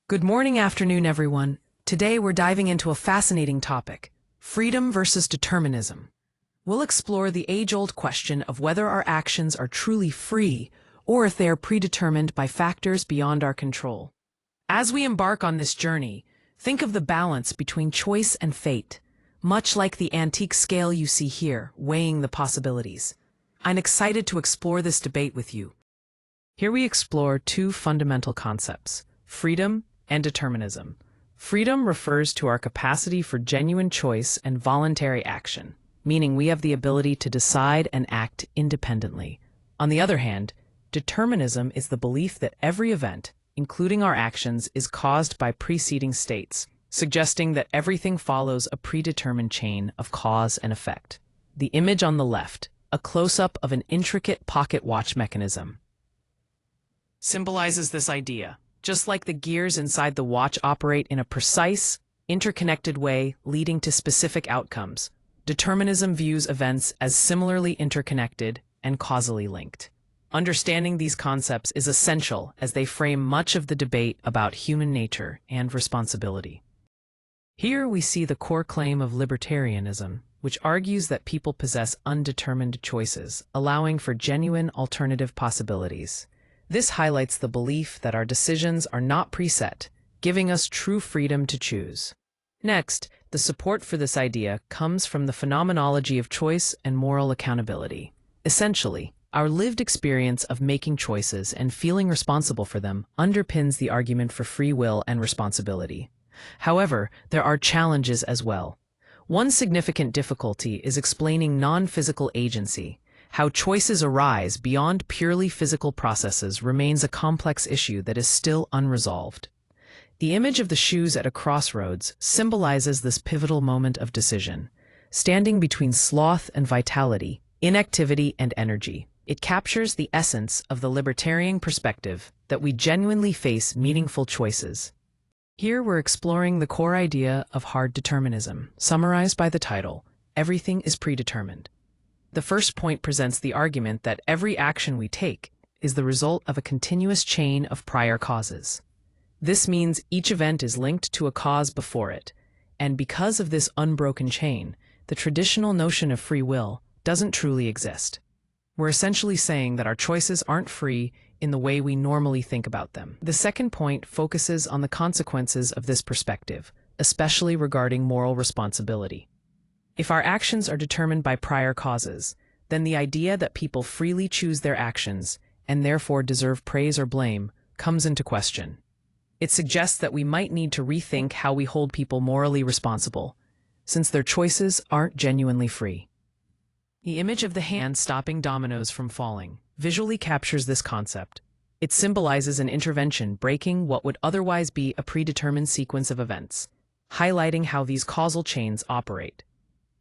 Good morning, afternoon, everyone. Today we're diving into a fascinating topic, freedom versus determinism. We'll explore the age-old question of whether our actions are truly free or if they are predetermined by factors beyond our control. As we embark on this journey, think of the balance between choice and fate, much like the antique scale you see here, weighing the possibilities. I'm excited to explore this debate with you. Here we explore two fundamental concepts, freedom and determinism. Freedom refers to our capacity for genuine choice and voluntary action, meaning we have the ability to decide and act independently. On the other hand, determinism is the belief that every event, including our actions, is caused by preceding states, suggesting that everything follows a predetermined chain of cause and effect. The image on the left, a close-up of an intricate pocket watch mechanism, symbolizes this idea. Just like the gears inside the watch operate in a precise, interconnected way leading to specific outcomes, determinism views events as similarly interconnected and causally linked. Understanding these concepts is essential as they frame much of the debate about human nature and responsibility. Here we see the core claim of libertarianism, which argues that people possess undetermined choices, allowing for genuine alternative possibilities. This highlights the belief that our decisions are not preset, giving us true freedom to choose. Next, the support for this idea comes from the phenomenology of choice and moral accountability. Essentially, our lived experience of making choices and feeling responsible for them underpins the argument for free will and responsibility. However, there are challenges as well. One significant difficulty is explaining non-physical agency. How choices arise beyond purely physical processes remains a complex issue that is still unresolved. The image of the shoes at a crossroads symbolizes this pivotal moment of decision, standing between sloth and vitality, inactivity and energy. It captures the essence of the libertarian perspective that we genuinely face meaningful choices. Here we're exploring the core idea of hard determinism, summarized by the title, Everything is Predetermined. The first point presents the argument that every action we take is the result of a continuous chain of prior causes. This means each event is linked to a cause before it, and because of this unbroken chain, the traditional notion of free will doesn't truly exist. We're essentially saying that our choices aren't free in the way we normally think about them. The second point focuses on the consequences of this perspective, especially regarding moral responsibility. If our actions are determined by prior causes, then the idea that people freely choose their actions and therefore deserve praise or blame comes into question. It suggests that we might need to rethink how we hold people morally responsible, since their choices aren't genuinely free. The image of the hand stopping dominoes from falling visually captures this concept. It symbolizes an intervention breaking what would otherwise be a predetermined sequence of events, highlighting how these causal chains operate.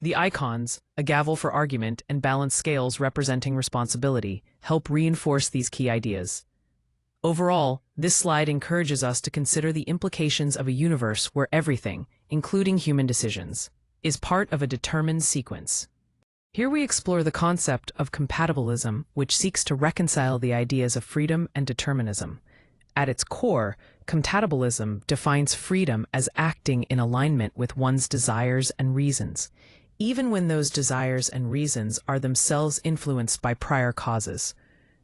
The icons, a gavel for argument and balanced scales representing responsibility, help reinforce these key ideas. Overall, this slide encourages us to consider the implications of a universe where everything, including human decisions, is part of a determined sequence. Here we explore the concept of compatibilism, which seeks to reconcile the ideas of freedom and determinism. At its core, compatibilism defines freedom as acting in alignment with one's desires and reasons, even when those desires and reasons are themselves influenced by prior causes.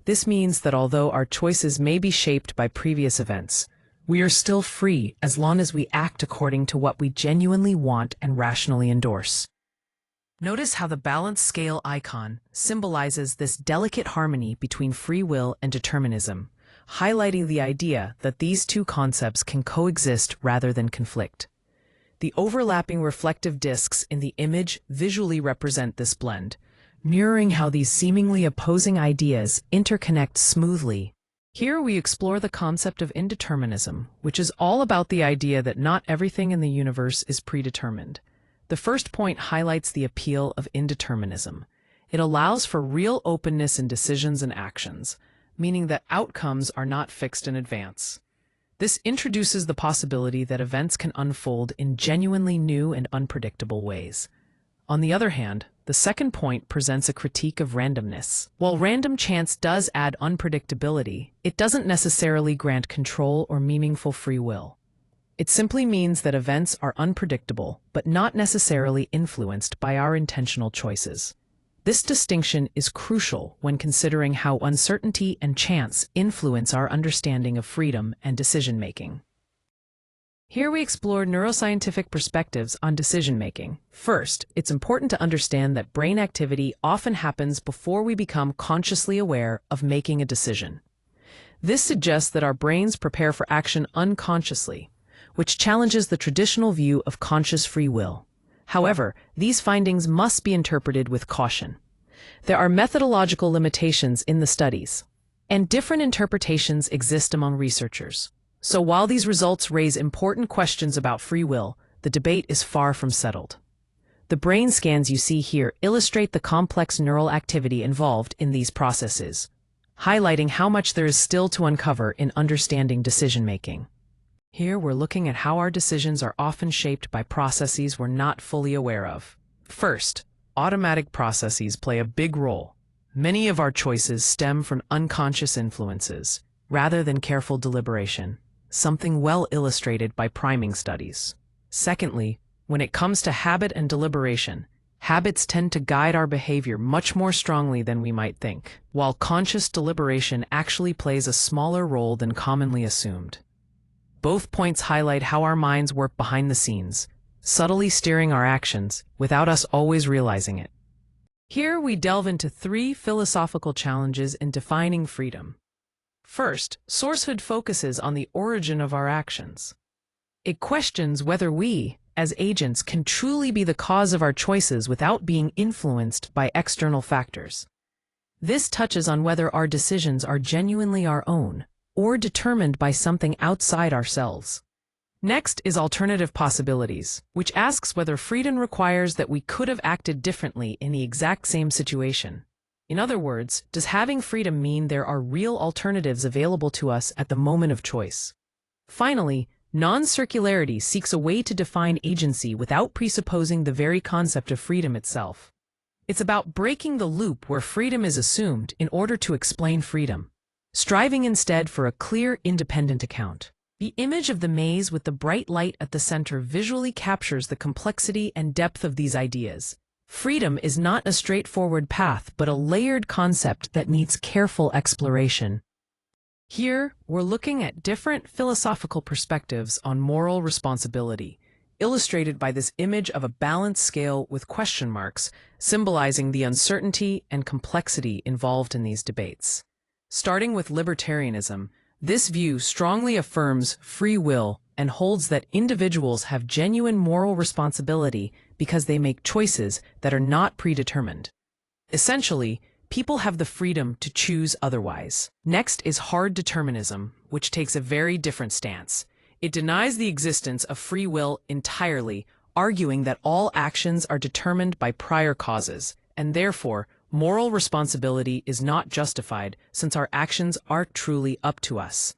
This means that although our choices may be shaped by previous events, we are still free as long as we act according to what we genuinely want and rationally endorse. Notice how the balanced scale icon symbolizes this delicate harmony between free will and determinism, highlighting the idea that these two concepts can coexist rather than conflict. The overlapping reflective discs in the image visually represent this blend, mirroring how these seemingly opposing ideas interconnect smoothly. Here we explore the concept of indeterminism, which is all about the idea that not everything in the universe is predetermined. The first point highlights the appeal of indeterminism. It allows for real openness in decisions and actions, meaning that outcomes are not fixed in advance. This introduces the possibility that events can unfold in genuinely new and unpredictable ways. On the other hand, the second point presents a critique of randomness. While random chance does add unpredictability, it doesn't necessarily grant control or meaningful free will. It simply means that events are unpredictable, but not necessarily influenced by our intentional choices. This distinction is crucial when considering how uncertainty and chance influence our understanding of freedom and decision-making. Here we explore neuroscientific perspectives on decision-making. First, it's important to understand that brain activity often happens before we become consciously aware of making a decision. This suggests that our brains prepare for action unconsciously, which challenges the traditional view of conscious free will. However, these findings must be interpreted with caution. There are methodological limitations in the studies, and different interpretations exist among researchers. So while these results raise important questions about free will, the debate is far from settled. The brain scans you see here illustrate the complex neural activity involved in these processes, highlighting how much there is still to uncover in understanding decision-making. Here we're looking at how our decisions are often shaped by processes we're not fully aware of. First, automatic processes play a big role. Many of our choices stem from unconscious influences, rather than careful deliberation, something well illustrated by priming studies. Secondly, when it comes to habit and deliberation, habits tend to guide our behavior much more strongly than we might think, while conscious deliberation actually plays a smaller role than commonly assumed. Both points highlight how our minds work behind the scenes, subtly steering our actions without us always realizing it. Here we delve into 3 philosophical challenges in defining freedom. First, sourcehood focuses on the origin of our actions. It questions whether we, as agents, can truly be the cause of our choices without being influenced by external factors. This touches on whether our decisions are genuinely our own, or determined by something outside ourselves. Next is alternative possibilities, which asks whether freedom requires that we could have acted differently in the exact same situation. In other words, does having freedom mean there are real alternatives available to us at the moment of choice? Finally, non-circularity seeks a way to define agency without presupposing the very concept of freedom itself. It's about breaking the loop where freedom is assumed in order to explain freedom, striving instead for a clear, independent account. The image of the maze with the bright light at the center visually captures the complexity and depth of these ideas. Freedom is not a straightforward path, but a layered concept that needs careful exploration. Here, we're looking at different philosophical perspectives on moral responsibility, illustrated by this image of a balanced scale with question marks, symbolizing the uncertainty and complexity involved in these debates. Starting with libertarianism, this view strongly affirms free will and holds that individuals have genuine moral responsibility because they make choices that are not predetermined. Essentially, people have the freedom to choose otherwise. Next is hard determinism, which takes a very different stance. It denies the existence of free will entirely, arguing that all actions are determined by prior causes, and therefore, moral responsibility is not justified since our actions aren't truly up to us.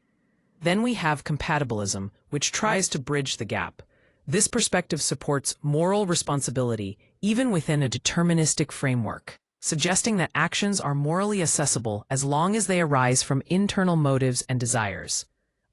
Then we have compatibilism, which tries to bridge the gap. This perspective supports moral responsibility even within a deterministic framework, suggesting that actions are morally accessible as long as they arise from internal motives and desires,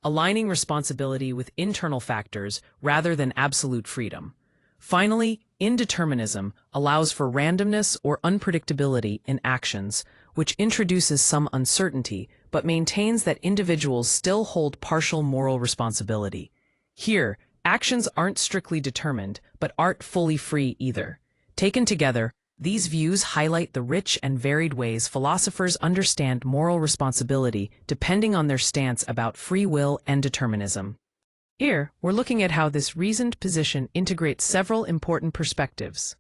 aligning responsibility with internal factors rather than absolute freedom. Finally, indeterminism allows for randomness or unpredictability in actions, which introduces some uncertainty, but maintains that individuals still hold partial moral responsibility. Here, actions aren't strictly determined, but aren't fully free either. Taken together, these views highlight the rich and varied ways philosophers understand moral responsibility depending on their stance about free will and determinism. Here, we're looking at how this reasoned position integrates several important perspectives.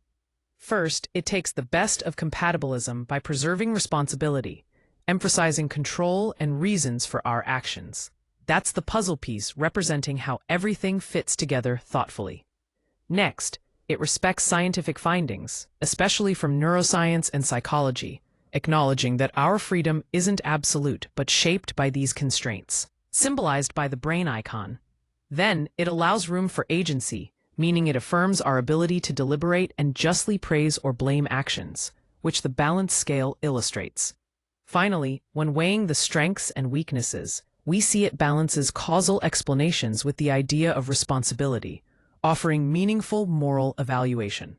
First, it takes the best of compatibilism by preserving responsibility, emphasizing control and reasons for our actions. That's the puzzle piece representing how everything fits together thoughtfully. Next, it respects scientific findings, especially from neuroscience and psychology, acknowledging that our freedom isn't absolute but shaped by these constraints, symbolized by the brain icon. Then, it allows room for agency, meaning it affirms our ability to deliberate and justly praise or blame actions, which the balanced scale illustrates. Finally, when weighing the strengths and weaknesses, we see it balances causal explanations with the idea of responsibility, offering meaningful moral evaluation.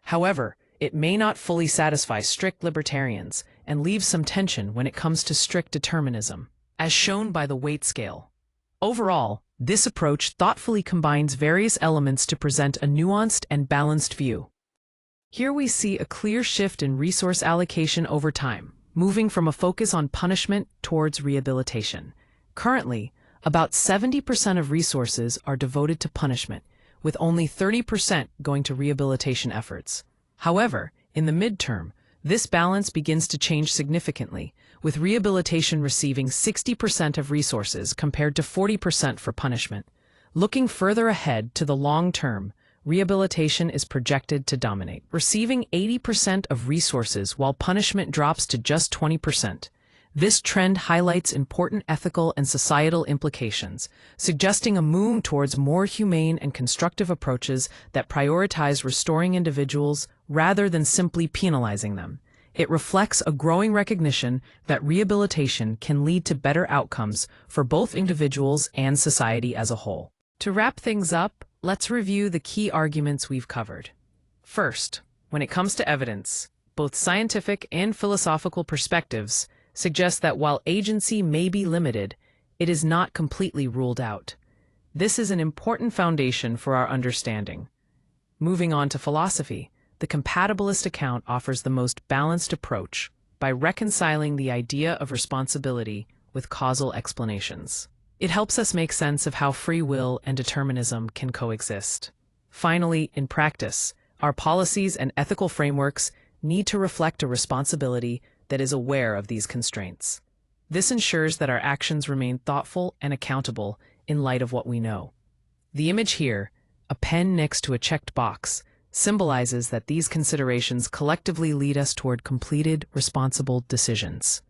However, it may not fully satisfy strict libertarians and leaves some tension when it comes to strict determinism, as shown by the weight scale. Overall, this approach thoughtfully combines various elements to present a nuanced and balanced view. Here we see a clear shift in resource allocation over time, moving from a focus on punishment towards rehabilitation. Currently, about 70% of resources are devoted to punishment, with only 30% going to rehabilitation efforts. However, in the midterm, this balance begins to change significantly, with rehabilitation receiving 60% of resources compared to 40% for punishment. Looking further ahead to the long term, rehabilitation is projected to dominate, receiving 80% of resources while punishment drops to just 20%. This trend highlights important ethical and societal implications, suggesting a move towards more humane and constructive approaches that prioritize restoring individuals rather than simply penalizing them. It reflects a growing recognition that rehabilitation can lead to better outcomes for both individuals and society as a whole. To wrap things up, let's review the key arguments we've covered. First, when it comes to evidence, both scientific and philosophical perspectives suggest that while agency may be limited, it is not completely ruled out. This is an important foundation for our understanding. Moving on to philosophy, the compatibilist account offers the most balanced approach by reconciling the idea of responsibility with causal explanations. It helps us make sense of how free will and determinism can coexist. Finally, in practice, our policies and ethical frameworks need to reflect a responsibility that is aware of these constraints. This ensures that our actions remain thoughtful and accountable in light of what we know. The image here, a pen next to a checked box, symbolizes that these considerations collectively lead us toward completed, responsible decisions.